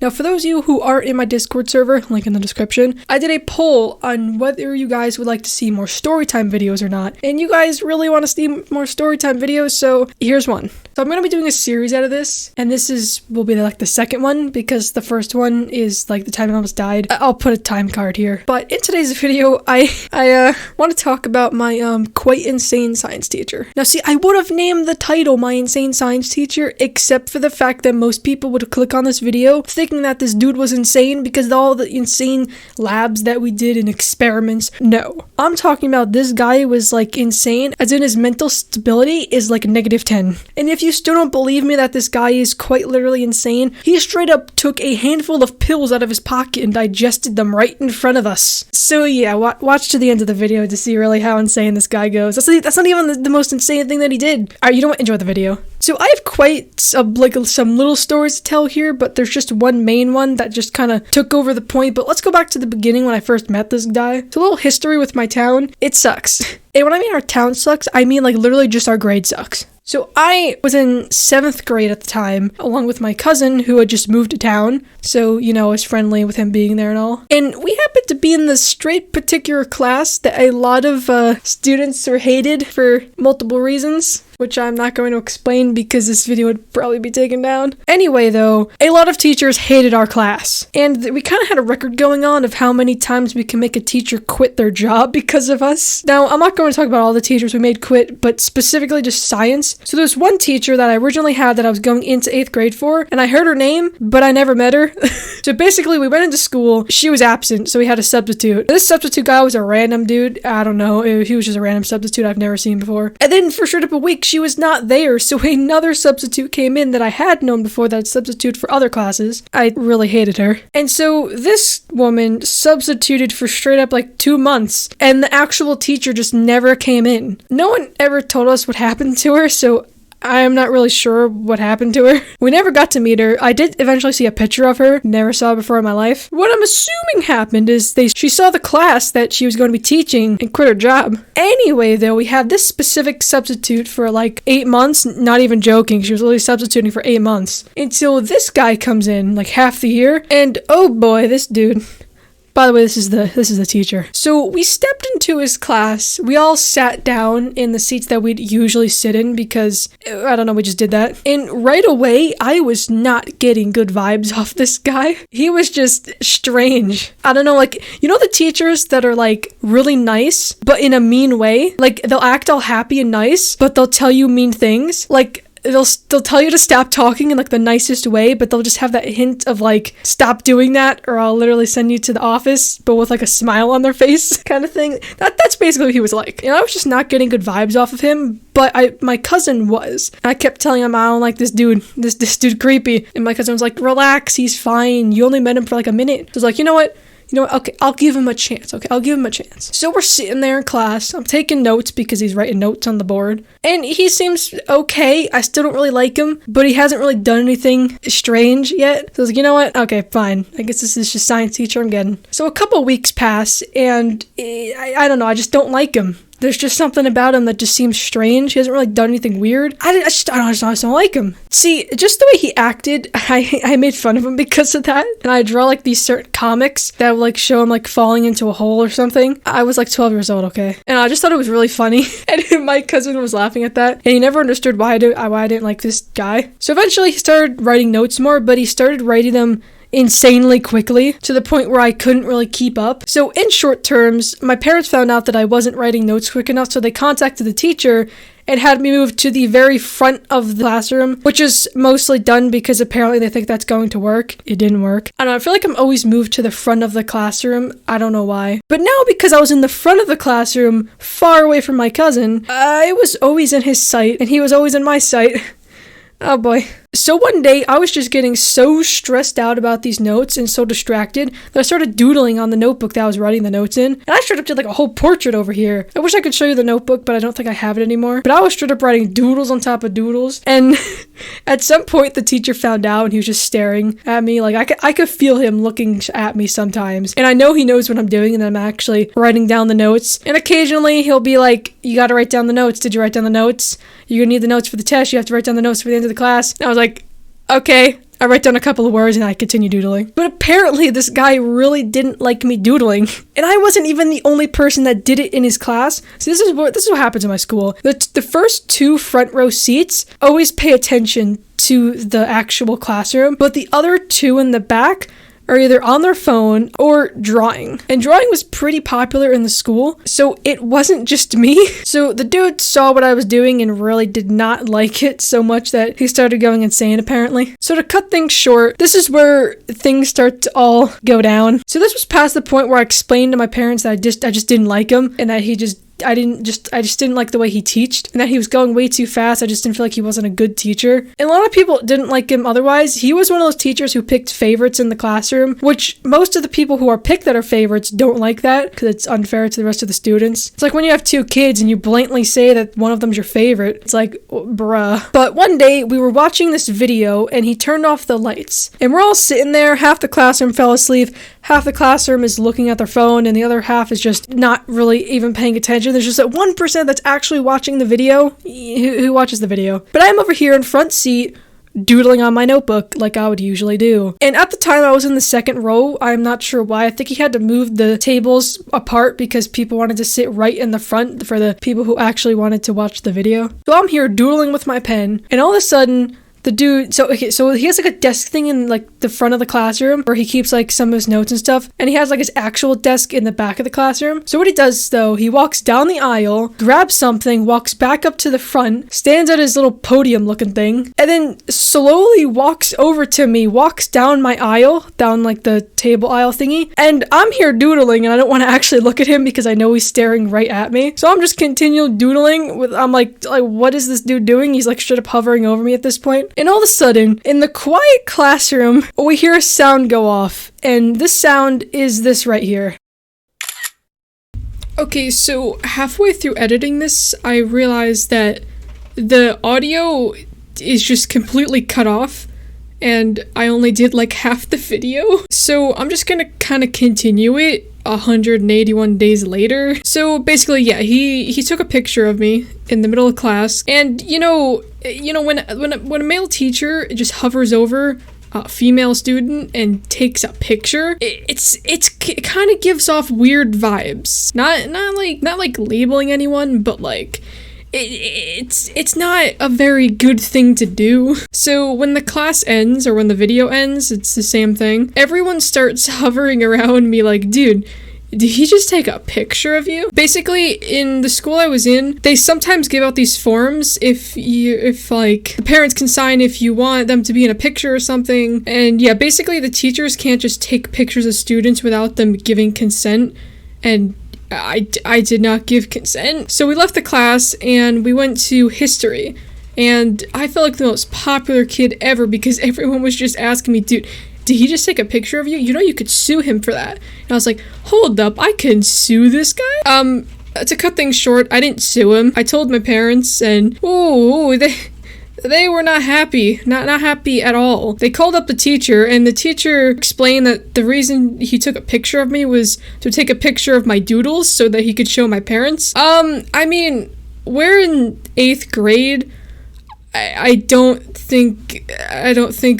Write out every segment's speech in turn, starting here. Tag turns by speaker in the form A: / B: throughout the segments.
A: Now, for those of you who aren't in my Discord server, link in the description, I did a poll on whether you guys would like to see more storytime videos or not, and you guys really want to see more storytime videos, so here's one. So I'm going to be doing a series out of this, and this will be like the second one, because the first one is like the time I almost died. I'll put a time card here. But in today's video, I want to talk about my quite insane science teacher. Now see, I would have named the title My Insane Science Teacher, except for the fact that most people would click on this video thinking that this dude was insane because of all the insane labs that we did and experiments. No, I'm talking about this guy was like insane, as in his mental stability is like -10. And if you still don't believe me that this guy is quite literally insane, he straight up took a handful of pills out of his pocket and digested them right in front of us. So yeah, watch to the end of the video to see really how insane this guy goes. That's not even the most insane thing that he did. Alright, you know what? Enjoy the video. So I have quite some little stories to tell here, but there's just one main one that just kind of took over the point. But let's go back to the beginning when I first met this guy. So a little history with my town. It sucks. And when I mean our town sucks, I mean like literally just our grade sucks. So I was in 7th grade at the time, along with my cousin who had just moved to town. So, you know, I was friendly with him being there and all. And we happened to be in the straight particular class that a lot of students were hated for multiple reasons, which I'm not going to explain because this video would probably be taken down. Anyway, though, a lot of teachers hated our class. And we kind of had a record going on of how many times we can make a teacher quit their job because of us. Now, I'm not going to talk about all the teachers we made quit, but specifically just science. So there's one teacher that I originally had that I was going into 8th grade for, and I heard her name, but I never met her. So basically, we went into school, she was absent, so we had a substitute. This substitute guy was a random dude. I don't know, he was just a random substitute I've never seen before. And then for straight up a week, she was not there, so another substitute came in that I had known before that substitute for other classes. I really hated her. And so this woman substituted for straight up like 2 months, and the actual teacher just never came in. No one ever told us what happened to her, so I am not really sure what happened to her. We never got to meet her. I did eventually see a picture of her. Never saw her before in my life. What I'm assuming happened is she saw the class that she was going to be teaching and quit her job. Anyway, though, we had this specific substitute for like 8 months. Not even joking. She was literally substituting for 8 months. Until this guy comes in like half the year. And oh boy, this dude... By the way, this is the teacher. So we stepped into his class. We all sat down in the seats that we'd usually sit in because, I don't know, we just did that. And right away, I was not getting good vibes off this guy. He was just strange. I don't know, like, you know the teachers that are like really nice, but in a mean way? Like, they'll act all happy and nice, but they'll tell you mean things. Like, they'll tell you to stop talking in like the nicest way, but they'll just have that hint of like, stop doing that or I'll literally send you to the office, but with like a smile on their face kind of thing. That's basically what he was like. And I was just not getting good vibes off of him, but my cousin was. And I kept telling him, I don't like this dude. This dude creepy. And my cousin was like, relax, he's fine. You only met him for like a minute. I was like, you know what? Okay, I'll give him a chance. Okay, I'll give him a chance. So we're sitting there in class. I'm taking notes because he's writing notes on the board. And he seems okay. I still don't really like him, but he hasn't really done anything strange yet. So I was like, you know what? Okay, fine. I guess this is just science teacher I'm getting. So a couple weeks pass, and I don't know. I just don't like him. There's just something about him that just seems strange. He hasn't really done anything weird. I just don't like him. See, just the way he acted, I made fun of him because of that. And I draw like these certain comics that would like show him like falling into a hole or something. I was like 12 years old, okay? And I just thought it was really funny. And my cousin was laughing at that. And he never understood why I didn't like this guy. So eventually he started writing notes more, but he started writing them insanely quickly to the point where I couldn't really keep up. So in short terms, my parents found out that I wasn't writing notes quick enough, so they contacted the teacher and had me moved to the very front of the classroom, which is mostly done because apparently they think that's going to work. It didn't work. I don't know, I feel like I'm always moved to the front of the classroom. I don't know why. But now because I was in the front of the classroom, far away from my cousin, I was always in his sight and he was always in my sight. Oh boy. So one day, I was just getting so stressed out about these notes and so distracted that I started doodling on the notebook that I was writing the notes in. And I straight up did like a whole portrait over here. I wish I could show you the notebook, but I don't think I have it anymore. But I was straight up writing doodles on top of doodles. And at some point, the teacher found out and he was just staring at me. Like, I could feel him looking at me sometimes. And I know he knows what I'm doing and I'm actually writing down the notes. And occasionally, he'll be like, you gotta write down the notes. Did you write down the notes? You're gonna need the notes for the test. You have to write down the notes for the end of the class. And I was like, okay, I write down a couple of words and I continue doodling. But apparently this guy really didn't like me doodling. And I wasn't even the only person that did it in his class. So this is what happens in my school. The first 2 front row seats always pay attention to the actual classroom, but the other 2 in the back are either on their phone or drawing. And drawing was pretty popular in the school, so it wasn't just me. So the dude saw what I was doing and really did not like it so much that he started going insane, apparently. So to cut things short, this is where things start to all go down. So this was past the point where I explained to my parents that I just didn't like him, and that I just didn't like the way he teached, and that he was going way too fast. I just didn't feel like he wasn't a good teacher. And a lot of people didn't like him otherwise. He was one of those teachers who picked favorites in the classroom, which most of the people who are picked that are favorites don't like that, because it's unfair to the rest of the students. It's like when you have 2 kids and you blatantly say that one of them's your favorite. It's like, bruh. But one day we were watching this video and he turned off the lights, and we're all sitting there. Half the classroom fell asleep, half the classroom is looking at their phone, and the other half is just not really even paying attention. There's just that 1% that's actually watching the video. Who watches the video? But I'm over here in front seat doodling on my notebook like I would usually do. And at the time I was in the second row. I'm not sure why. I think he had to move the tables apart because people wanted to sit right in the front for the people who actually wanted to watch the video. So I'm here doodling with my pen, and all of a sudden the dude, so he has like a desk thing in like the front of the classroom where he keeps like some of his notes and stuff, and he has like his actual desk in the back of the classroom. So what he does though, he walks down the aisle, grabs something, walks back up to the front, stands at his little podium looking thing, and then slowly walks over to me, walks down my aisle, down like the table aisle thingy, and I'm here doodling and I don't want to actually look at him because I know he's staring right at me. So I'm just continuing doodling I'm like what is this dude doing? He's like straight up hovering over me at this point. And all of a sudden, in the quiet classroom, we hear a sound go off, and this sound is this right here. Okay, so halfway through editing this, I realized that the audio is just completely cut off, and I only did like half the video. So I'm just gonna kind of continue it 181 days later. So basically, yeah, he took a picture of me in the middle of class, and you know when a male teacher just hovers over a female student and takes a picture, it kind of gives off weird vibes. Not like labeling anyone, but like it's not a very good thing to do. So when the class ends, or when the video ends, it's the same thing. Everyone starts hovering around me like, dude, did he just take a picture of you? Basically, in the school I was in, they sometimes give out these forms if like the parents can sign if you want them to be in a picture or something. And yeah, basically the teachers can't just take pictures of students without them giving consent. And I did not give consent. So we left the class and we went to history. And I felt like the most popular kid ever because everyone was just asking me, dude, did he just take a picture of you? You know you could sue him for that. And I was like, hold up, I can sue this guy? To cut things short, I didn't sue him. I told my parents, and they were not happy. Not happy at all. They called up the teacher, and the teacher explained that the reason he took a picture of me was to take a picture of my doodles so that he could show my parents. I mean, we're in 8th grade. I don't think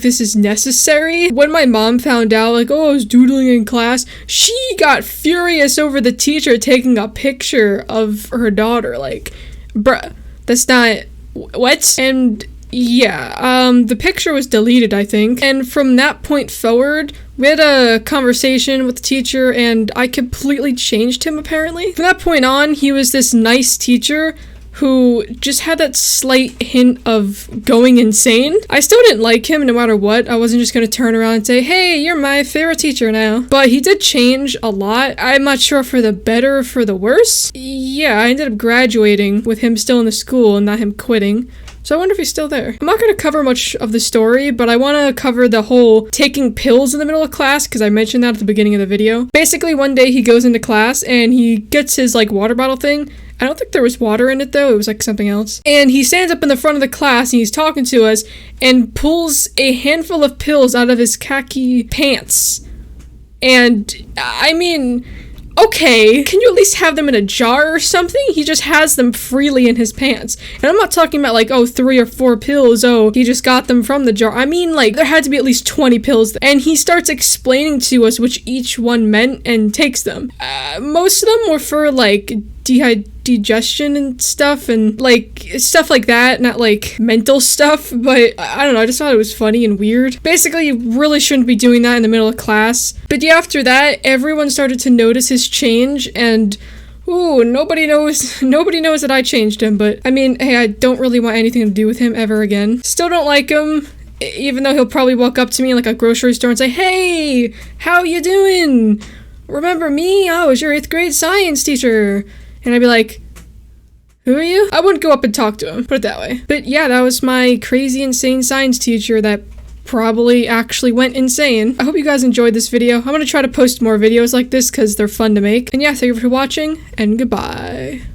A: this is necessary. When my mom found out, like, oh, I was doodling in class, she got furious over the teacher taking a picture of her daughter. Like, bruh, that's not... What? And yeah, the picture was deleted, I think. And from that point forward, we had a conversation with the teacher, and I completely changed him, apparently. From that point on, he was this nice teacher who just had that slight hint of going insane. I still didn't like him no matter what. I wasn't just gonna turn around and say, hey, you're my favorite teacher now. But he did change a lot. I'm not sure for the better or for the worse. Yeah, I ended up graduating with him still in the school and not him quitting. So I wonder if he's still there. I'm not going to cover much of the story, but I want to cover the whole taking pills in the middle of class, because I mentioned that at the beginning of the video. Basically, one day he goes into class and he gets his like water bottle thing. I don't think there was water in it though, it was like something else. And he stands up in the front of the class and he's talking to us and pulls a handful of pills out of his khaki pants. And I mean, okay, can you at least have them in a jar or something? He just has them freely in his pants. And I'm not talking about like, oh, 3 or 4 pills, oh, he just got them from the jar. I mean, like, there had to be at least 20 pills. And he starts explaining to us which each one meant and takes them. Most of them were for like digestion and stuff, and like stuff like that, not like mental stuff, but I don't know, I just thought it was funny and weird. Basically, you really shouldn't be doing that in the middle of class. But yeah, after that, everyone started to notice his change, and ooh, nobody knows that I changed him, but I mean, hey, I don't really want anything to do with him ever again. Still don't like him, even though he'll probably walk up to me in like a grocery store and say, hey, how you doing? Remember me? I was your 8th grade science teacher. And I'd be like, who are you? I wouldn't go up and talk to him, put it that way. But yeah, that was my crazy, insane science teacher that probably actually went insane. I hope you guys enjoyed this video. I'm gonna try to post more videos like this because they're fun to make. And yeah, thank you for watching, and goodbye.